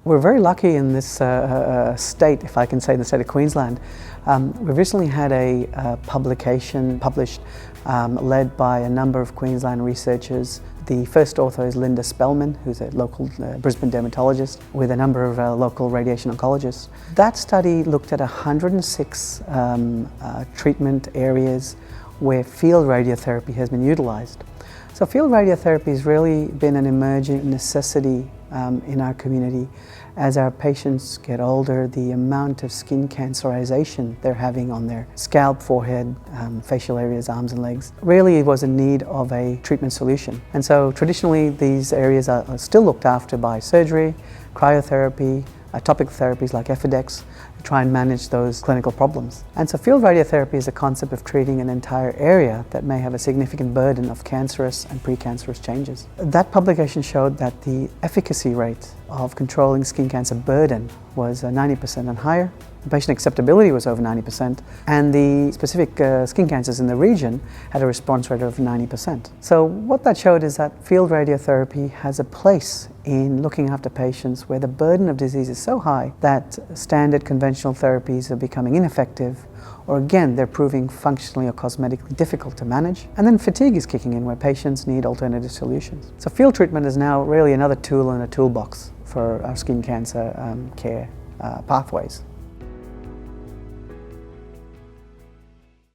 We're very lucky in this state, if I can say, in the state of Queensland. We've recently had a publication published led by a number of Queensland researchers. The first author is Linda Spellman, who's a local Brisbane dermatologist, with a number of local radiation oncologists. That study looked at 106 treatment areas where field radiotherapy has been utilised. So field radiotherapy has really been an emerging necessity in our community. As our patients get older, the amount of skin cancerization they're having on their scalp, forehead, facial areas, arms and legs, really was in need of a treatment solution. And so traditionally these areas are still looked after by surgery, cryotherapy, topical therapies like Efidex, to try and manage those clinical problems. And so field radiotherapy is a concept of treating an entire area that may have a significant burden of cancerous and precancerous changes. That publication showed that the efficacy rate of controlling skin cancer burden was 90% and higher. The patient acceptability was over 90%, and the specific skin cancers in the region had a response rate of 90%. So what that showed is that field radiotherapy has a place in looking after patients where the burden of disease is so high that standard conventional therapies are becoming ineffective, or again, they're proving functionally or cosmetically difficult to manage. And then fatigue is kicking in where patients need alternative solutions. So field treatment is now really another tool in a toolbox for our skin cancer care pathways.